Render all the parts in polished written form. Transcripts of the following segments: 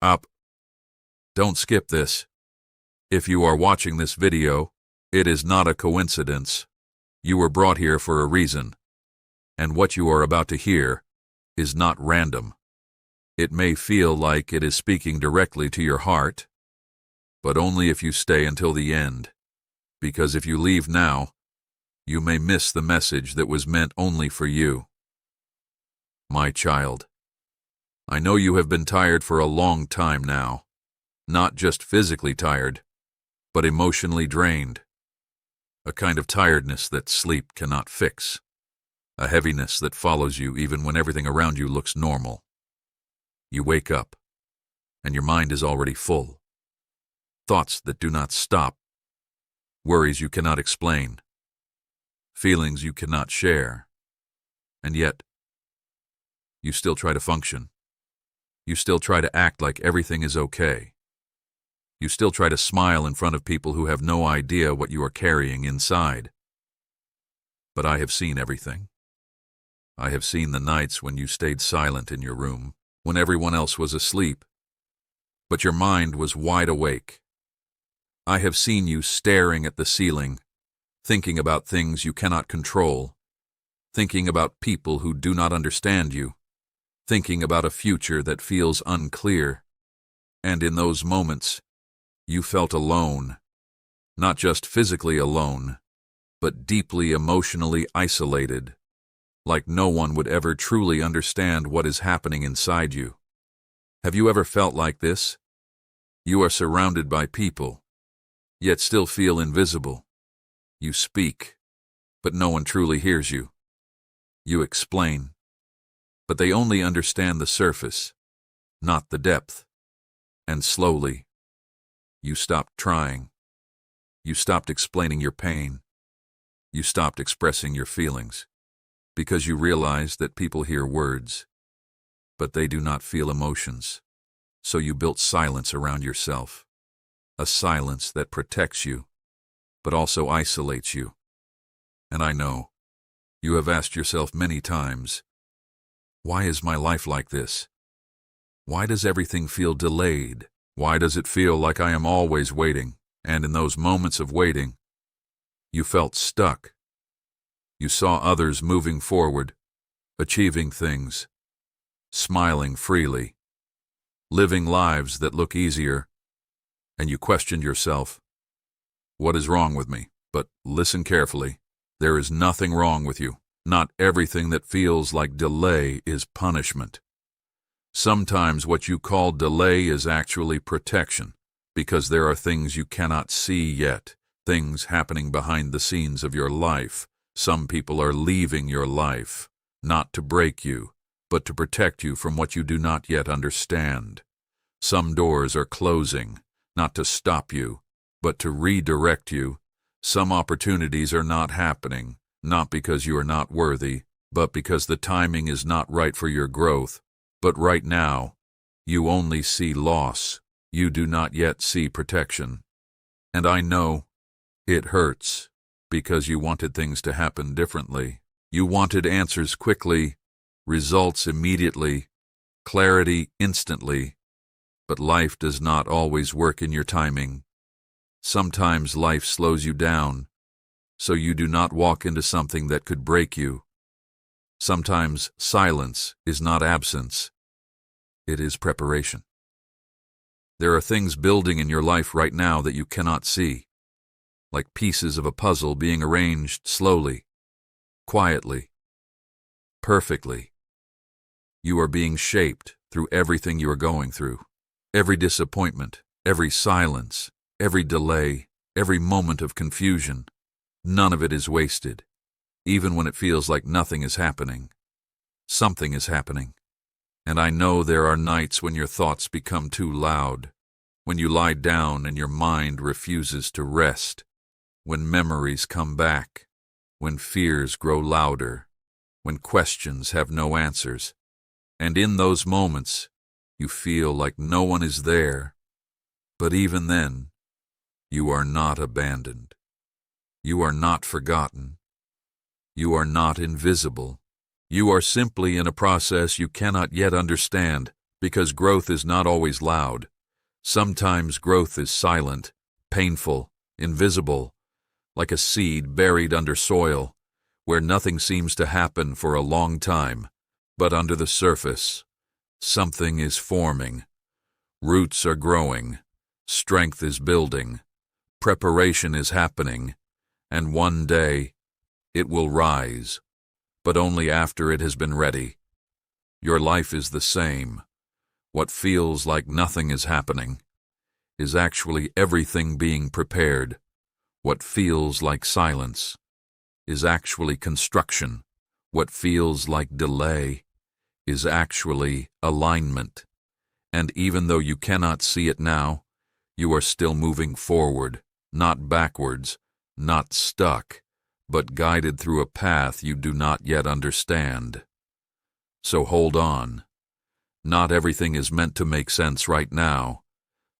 Up. Don't skip this. If you are watching this video, it is not a coincidence. You were brought here for a reason, and what you are about to hear is not random. It may feel like it is speaking directly to your heart, but only if you stay until the end, because if you leave now, you may miss the message that was meant only for you. My child, I know you have been tired for a long time now, not just physically tired, but emotionally drained. A kind of tiredness that sleep cannot fix, a heaviness that follows you even when everything around you looks normal. You wake up, and your mind is already full. Thoughts that do not stop, worries you cannot explain, feelings you cannot share, and yet, you still try to function. You still try to act like everything is okay. You still try to smile in front of people who have no idea what you are carrying inside. But I have seen everything. I have seen the nights when you stayed silent in your room, when everyone else was asleep, but your mind was wide awake. I have seen you staring at the ceiling, thinking about things you cannot control, thinking about people who do not understand you, thinking about a future that feels unclear. And in those moments, you felt alone, not just physically alone, but deeply emotionally isolated, like no one would ever truly understand what is happening inside you. Have you ever felt like this? You are surrounded by people, yet still feel invisible. You speak, but no one truly hears you. You explain, but they only understand the surface, not the depth. And slowly, you stopped trying. You stopped explaining your pain. You stopped expressing your feelings, because you realized that people hear words, but they do not feel emotions. So you built silence around yourself, a silence that protects you, but also isolates you. And I know, you have asked yourself many times, why is my life like this? Why does everything feel delayed? Why does it feel like I am always waiting? And in those moments of waiting, you felt stuck. You saw others moving forward, achieving things, smiling freely, living lives that look easier, and you questioned yourself, what is wrong with me? But listen carefully, there is nothing wrong with you. Not everything that feels like delay is punishment. Sometimes what you call delay is actually protection, because there are things you cannot see yet, things happening behind the scenes of your life. Some people are leaving your life, not to break you, but to protect you from what you do not yet understand. Some doors are closing, not to stop you, but to redirect you. Some opportunities are not happening, not because you are not worthy, but because the timing is not right for your growth. But right now, you only see loss. You do not yet see protection. And I know it hurts, because you wanted things to happen differently. You wanted answers quickly, results immediately, clarity instantly. But life does not always work in your timing. Sometimes life slows you down, so you do not walk into something that could break you. Sometimes silence is not absence. It is preparation. There are things building in your life right now that you cannot see, like pieces of a puzzle being arranged slowly, quietly, perfectly. You are being shaped through everything you are going through. Every disappointment, every silence, every delay, every moment of confusion. None of it is wasted, even when it feels like nothing is happening. Something is happening. And I know there are nights when your thoughts become too loud, when you lie down and your mind refuses to rest, when memories come back, when fears grow louder, when questions have no answers. And in those moments, you feel like no one is there. But even then, you are not abandoned. You are not forgotten. You are not invisible. You are simply in a process you cannot yet understand, Because growth is not always loud. Sometimes growth is silent, painful, invisible, like a seed buried under soil, where nothing seems to happen for a long time. But under the surface, something is forming. Roots are growing, strength is building, preparation is happening, and one day it will rise, but only after it has been ready. Your life is the same. What feels like nothing is happening is actually everything being prepared. What feels like silence is actually construction. What feels like delay is actually alignment. And even though you cannot see it now, you are still moving forward, not backwards, not stuck, but guided through a path you do not yet understand. So hold on. Not everything is meant to make sense right now.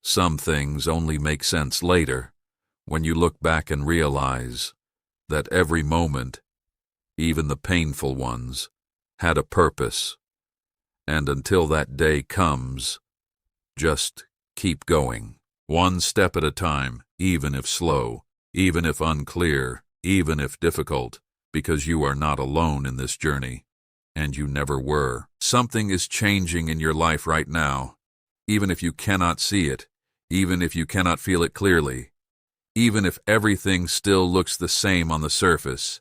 Some things only make sense later, when you look back and realize that every moment, even the painful ones, had a purpose. And until that day comes, just keep going. One step at a time, even if slow, even if unclear, even if difficult, because you are not alone in this journey, and you never were. Something is changing in your life right now, even if you cannot see it, even if you cannot feel it clearly, even if everything still looks the same on the surface.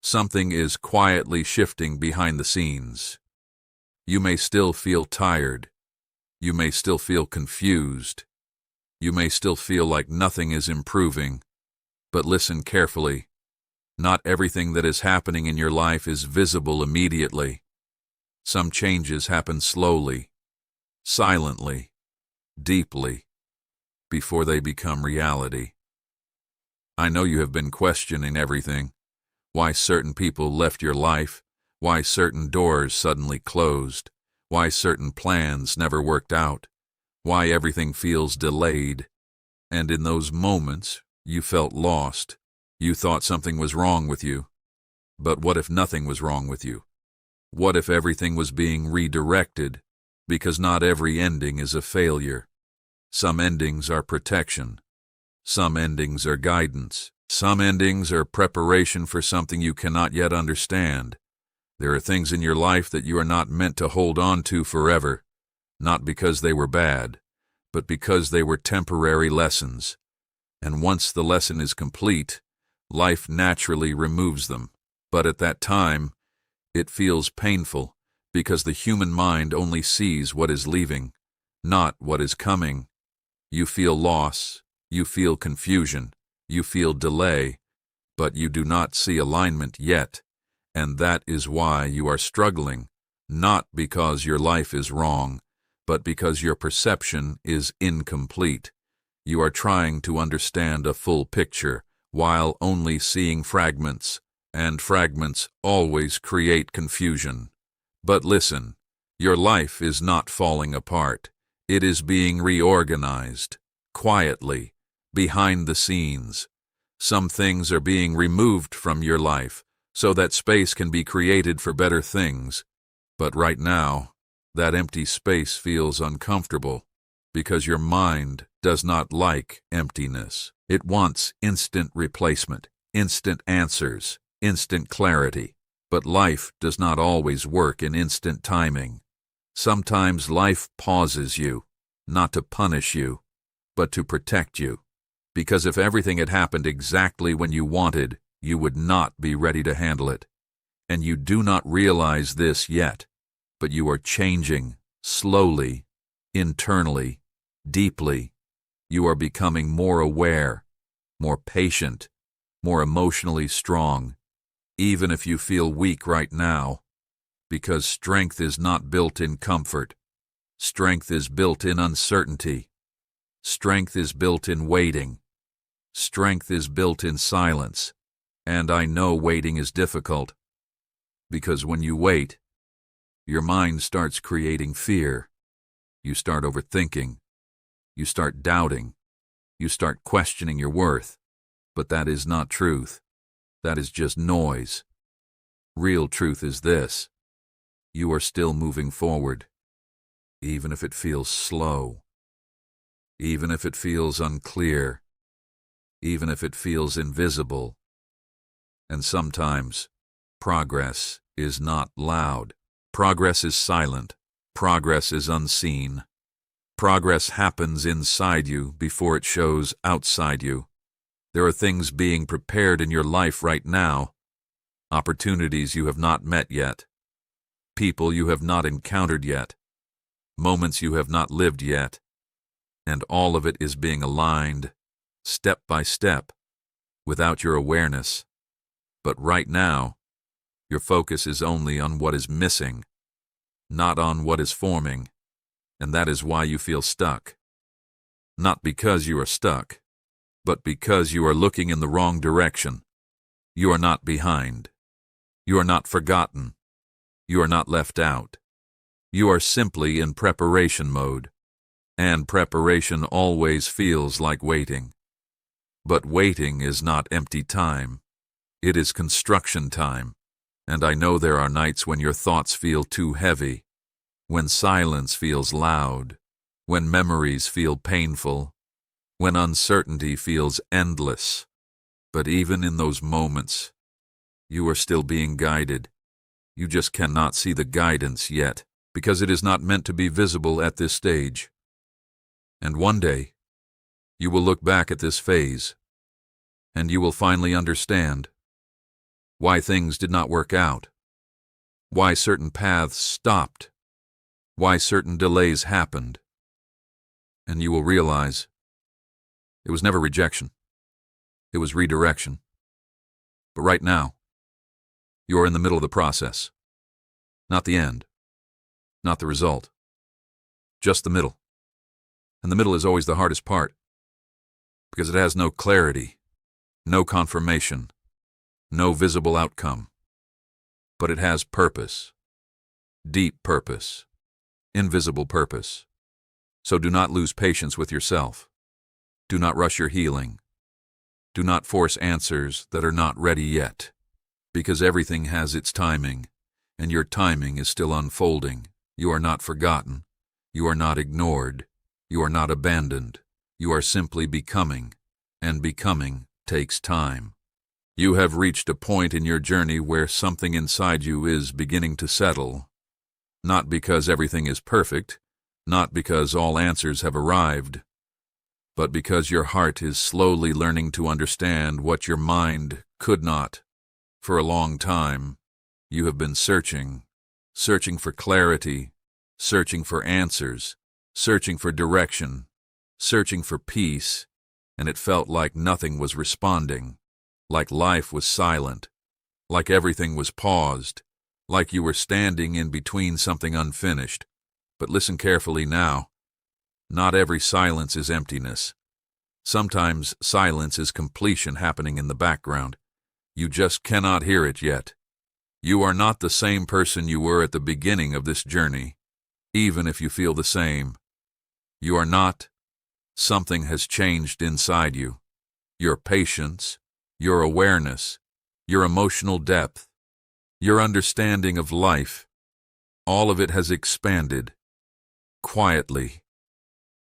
Something is quietly shifting behind the scenes. You may still feel tired. You may still feel confused. You may still feel like nothing is improving. But listen carefully. Not everything that is happening in your life is visible immediately. Some changes happen slowly, silently, deeply, before they become reality. I know you have been questioning everything. Why certain people left your life, why certain doors suddenly closed, why certain plans never worked out, why everything feels delayed. And in those moments, you felt lost. You thought something was wrong with you. But what if nothing was wrong with you? What if everything was being redirected? Because not every ending is a failure. Some endings are protection. Some endings are guidance. Some endings are preparation for something you cannot yet understand. There are things in your life that you are not meant to hold on to forever, not because they were bad, but because they were temporary lessons. And once the lesson is complete, life naturally removes them. But at that time, it feels painful, because the human mind only sees what is leaving, not what is coming. You feel loss, you feel confusion, you feel delay, but you do not see alignment yet. And that is why you are struggling, not because your life is wrong, but because your perception is incomplete. You are trying to understand a full picture while only seeing fragments, and fragments always create confusion. But listen, your life is not falling apart. It is being reorganized, quietly, behind the scenes. Some things are being removed from your life so that space can be created for better things. But right now, that empty space feels uncomfortable because your mind does not like emptiness. It wants instant replacement, instant answers, instant clarity. But life does not always work in instant timing. Sometimes life pauses you, not to punish you, but to protect you. Because if everything had happened exactly when you wanted, you would not be ready to handle it. And you do not realize this yet, but you are changing, slowly, internally, deeply. You are becoming more aware, more patient, more emotionally strong, even if you feel weak right now, because strength is not built in comfort. Strength is built in uncertainty. Strength is built in waiting. Strength is built in silence. And I know waiting is difficult, because when you wait, your mind starts creating fear. You start overthinking. You start doubting. You start questioning your worth. But that is not truth. That is just noise. Real truth is this: you are still moving forward. even if it feels slow, even if it feels unclear, even if it feels invisible. And sometimes, progress is not loud. Progress is silent. Progress is unseen. Progress happens inside you before it shows outside you. There are things being prepared in your life right now, opportunities you have not met yet, people you have not encountered yet, moments you have not lived yet, and all of it is being aligned, step by step, without your awareness. But right now, your focus is only on what is missing, not on what is forming, and that is why you feel stuck. Not because you are stuck, but because you are looking in the wrong direction. You are not behind. You are not forgotten. You are not left out. You are simply in preparation mode, and preparation always feels like waiting. But waiting is not empty time. It is construction time, and I know there are nights when your thoughts feel too heavy, when silence feels loud, when memories feel painful, when uncertainty feels endless. But even in those moments, you are still being guided. You just cannot see the guidance yet, because it is not meant to be visible at this stage. And one day, you will look back at this phase, and you will finally understand why things did not work out, why certain paths stopped, why certain delays happened. And you will realize it was never rejection, it was redirection. But right now, you are in the middle of the process. Not the end, not the result, just the middle. And the middle is always the hardest part, because it has no clarity, no confirmation, no visible outcome. But it has purpose, deep purpose, invisible purpose. So do not lose patience with yourself. Do not rush your healing. Do not force answers that are not ready yet, because everything has its timing, and your timing is still unfolding. You are not forgotten. You are not ignored. You are not abandoned. You are simply becoming, and becoming takes time. You have reached a point in your journey where something inside you is beginning to settle, not because everything is perfect, not because all answers have arrived, but because your heart is slowly learning to understand what your mind could not. For a long time, you have been searching for clarity, searching for answers, searching for direction, searching for peace, and it felt like nothing was responding, like life was silent, like everything was paused, like you were standing in between something unfinished. But listen carefully now. Not every silence is emptiness. Sometimes silence is completion happening in the background. You just cannot hear it yet. You are not the same person you were at the beginning of this journey, even if you feel the same. You are not. Something has changed inside you. Your patience, your awareness, your emotional depth, your understanding of life, all of it has expanded, quietly,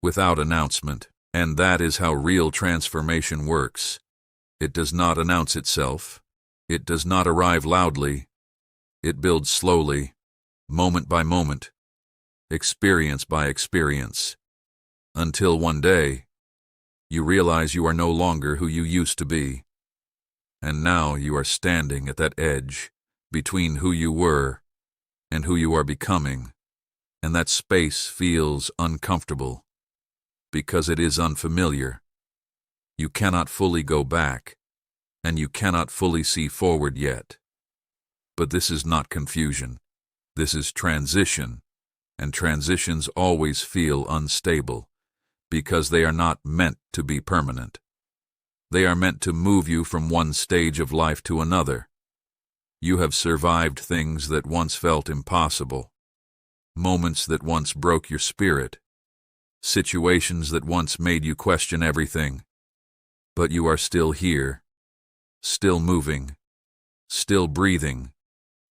without announcement. And that is how real transformation works. It does not announce itself. It does not arrive loudly. It builds slowly, moment by moment, experience by experience, until one day, you realize you are no longer who you used to be. And now you are standing at that edge between who you were and who you are becoming, and that space feels uncomfortable because it is unfamiliar. You cannot fully go back, and you cannot fully see forward yet. But this is not confusion. This is transition, and transitions always feel unstable because they are not meant to be permanent. They are meant to move you from one stage of life to another. You have survived things that once felt impossible, moments that once broke your spirit, situations that once made you question everything. But you are still here, still moving, still breathing,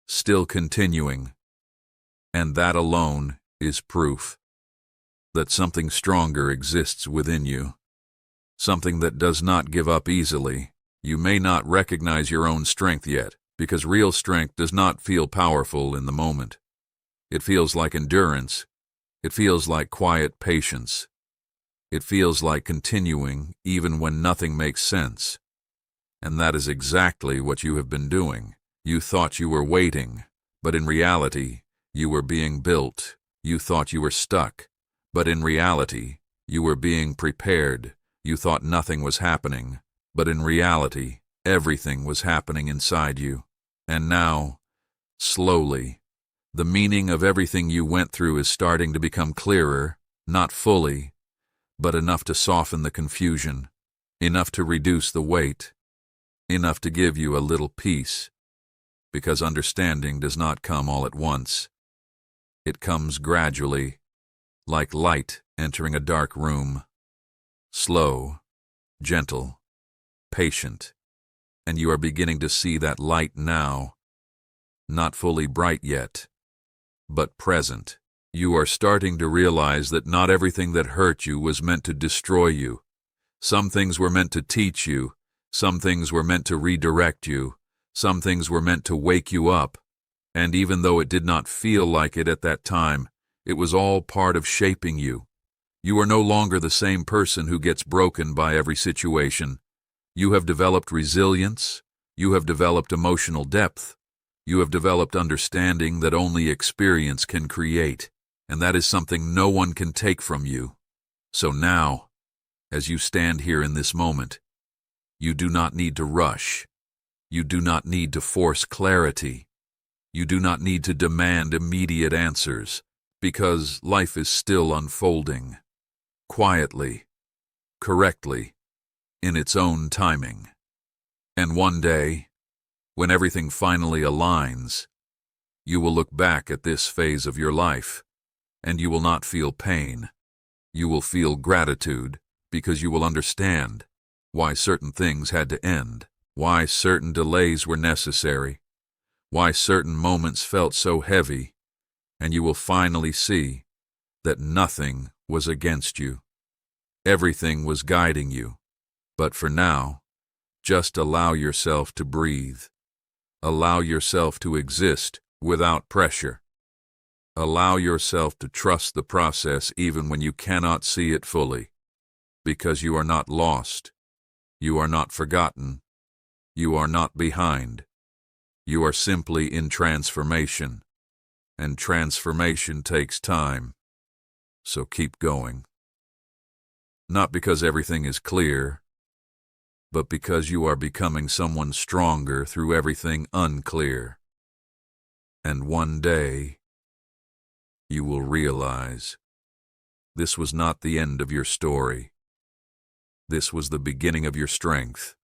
still continuing. And that alone is proof that something stronger exists within you, something that does not give up easily. You may not recognize your own strength yet, because real strength does not feel powerful in the moment. It feels like endurance. It feels like quiet patience. It feels like continuing even when nothing makes sense. And that is exactly what you have been doing. You thought you were waiting, but in reality, you were being built. You thought you were stuck, but in reality, you were being prepared. You thought nothing was happening, but in reality, everything was happening inside you. And now, slowly, the meaning of everything you went through is starting to become clearer, not fully, but enough to soften the confusion, enough to reduce the weight, enough to give you a little peace, because understanding does not come all at once. It comes gradually, like light entering a dark room, slow, gentle, patient, and you are beginning to see that light now, not fully bright yet, but present. You are starting to realize that not everything that hurt you was meant to destroy you. Some things were meant to teach you. Some things were meant to redirect you. Some things were meant to wake you up. And even though it did not feel like it at that time, it was all part of shaping you. You are no longer the same person who gets broken by every situation. You have developed resilience. You have developed emotional depth. You have developed understanding that only experience can create, and that is something no one can take from you. So now, as you stand here in this moment, you do not need to rush. You do not need to force clarity. You do not need to demand immediate answers, because life is still unfolding, quietly, correctly, in its own timing. And one day, when everything finally aligns, you will look back at this phase of your life, and you will not feel pain. You will feel gratitude, because you will understand why certain things had to end, why certain delays were necessary, why certain moments felt so heavy, and you will finally see that nothing was against you. Everything was guiding you. But for now, just allow yourself to breathe. Allow yourself to exist without pressure. Allow yourself to trust the process even when you cannot see it fully, because you are not lost. You are not forgotten. You are not behind. You are simply in transformation, and transformation takes time. So keep going. Not because everything is clear, but because you are becoming someone stronger through everything unclear. And one day, you will realize this was not the end of your story. This was the beginning of your strength.